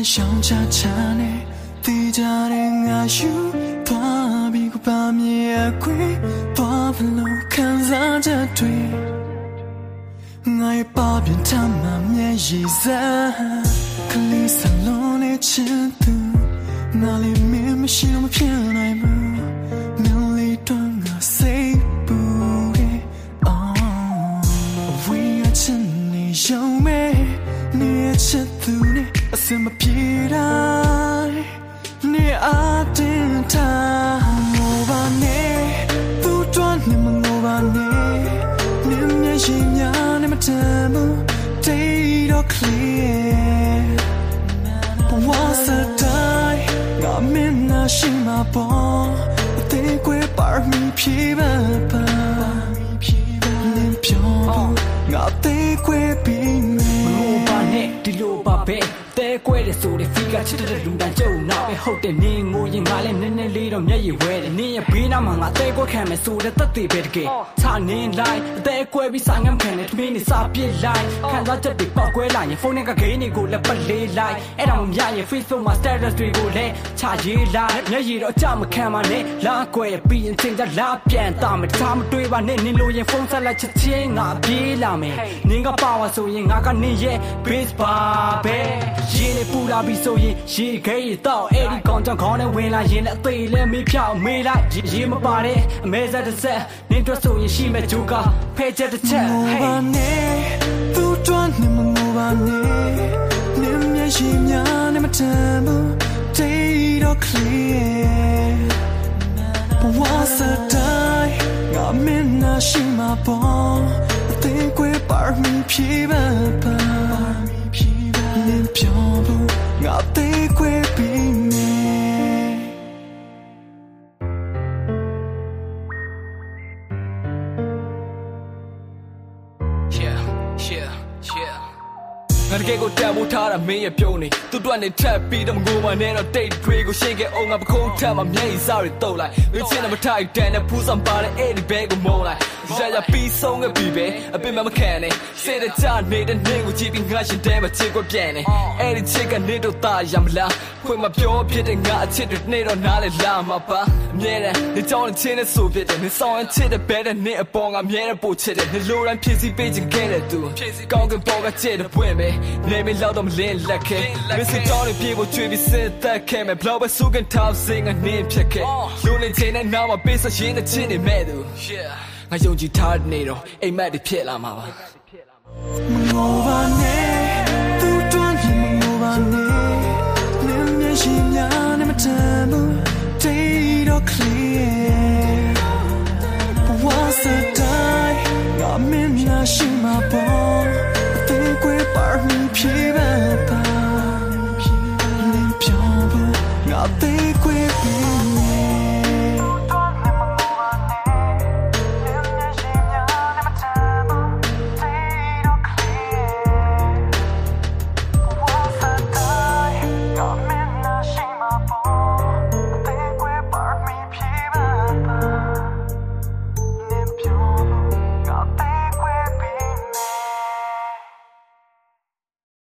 想cha cha呢，地家的爱修，多比个把米也贵，多不路看啥这对，我也把边他妈面一zan可里三路的尺度，哪里面没心么偏爱不，面里端我谁不的哦，为爱情你有没？你也知道呢，我怎么皮来？你爱的他，我把你不断你们我把你，你面心呀你们怎么对到 clear？ 我是在我面那心嘛包，我得归把米皮巴巴，你漂不，我得归冰。ဒီလိုပါပဲတဲကွဲတဲ့ဆိုတဲ့ figure ချစ်တဲ့လူတန်းကျုံနာပဲဟုတ်တယ်နင်းငိုရင်ငါလည်းနည်းနည်းလေးတော့မျက်ရည်ဝဲတယ်နင်းရဲ့ဘေးနားမှာငါတဲကွဲခံမယ်ဆိုတဲ့တသက်ပဲတကယ်ချနင်းလိုက်တဲကွဲပြီးစာငမ်းခံတဲ့ထမင်းနေစာပြစ်လိုက်ခံစားချက်တွေပေါက်ကွဲလာရင်ဖုန်းနဲ့ကဂိမ်းတွေကိုလည်းပတ်လေးလိုက်အဲ့ဒါမှမရရင် Facebook မှာ status တွေကိုလည်းချရေးလိုက်မျက်ရည်တော့အကြမခံပါနဲ့လာကွဲပြီးရင်ချိန်ကြလာပြန်တာမယ်တခြားမတွေးပါနဲ့နင်းလို့ရင်ဖုန်းဆက်လိုက်ချက်ချင်းငါပြေးလာမယ်နင်းကပါဝါဆိုရင်ငါကနင်းရဲ့ base barပဲရေနဲ့ပူလာပြီးဆိုရင်ရေခဲရတော့အဲ့ဒီကောင်ကြောင့်ခေါင်းနဲ့ဝင်လာရင်လည်းအသေးလည်းမေးဖြောက်မေးလိုက်ရေမပါတဲ့အမဲဆက်တစ်ဆက်နင်းတွေ့ဆိုရင်ရှိမဲ့ဂျိုကာဖဲချက်တစ်ချက် ဟေးနေသူတွန်းနေမငိုပါနဲ့နင်းမျက်ရှိများနဲ့မတန်ဘူးတေးတော့ clear ဘဝစတိုင်းငါမင်းနာရှိမှာပေါ့အသေးကွယ်ပါမီဖြေပါပါနင်းပြောဘူးငါသေးကွယ်ပြီးနေငါတကယ်ကိုတက်ဖို့ထားတာမင်းရဲ့ပြုံးနေသူတို့ကနေထပ်ပြီးတော့ငိုမှနဲ့တော့ date တွေကိုရှင်းခဲ့အောင်ငါပခုံးထပ်မှမျက်ရည်စားတွေတုပ်လိုက်မင်းချင်းတော့မထိုက်တန်တဲ့ဖူးဆောင်ပါတဲ့အဲ့ဒီဘဲကိုမုံလိုက်ရပြီးဆုံးခဲ့ပြီပဲအပင်မခံနဲ့စေတဲ့ကြနေတဲ့နေကိုကြည့်ပြီးငါရှင်တဲမှာချစ်ကိုပြန်နေအဲ့ဒီချစ်ကနေတော့တာရမလားဖွင့်မပြောဖြစ်တဲ့ငါအချစ်တွေနေတော့နားလေလာမှာပါအမြဲတမ်းနေကြောင်းချင်းနဲ့ဆိုဖြစ်တယ်နေဆောင်ရင်ချစ်တဲ့ဘဲတဲ့နေအပေါ်ငါအမြဲတမ်းပို့ချစ်တယ်နေလိုတိုင်းဖြစ်စီပေးခြင်းခဲ့တဲ့သူကောင်းကင်ပေါ်ကချစ်တဲ့ပွင့်ပဲနေမလောက်တော့မလင်းလက်ခဲမစ်စစ်တောင်းနေပြေဖို့ချွေးပြီးစစ်သက်ခဲ့မယ်ဘလောက်ပဲစုကန်ထောက်စင်ကနေဖြစ်ခဲ့လူနေချင်းနဲ့နားမှာပေးစရင်းတဲ့ချင်းနေမဲ့သူငါယုံကြည်ထားတဲ့နေတော့အိမ်မက်တွေဖြစ်လာမှာပါမငိုပါနဲ့သူတွန်းပြီးမငိုပါနဲ့နင်းမျက်ရှိများနဲ့မတန်ဘူးတေးတော့ clear ဘဝစတိုင်းငါမင်းနာရှိမှာပေါ့အသေးကွယ်ပါမီဖြေ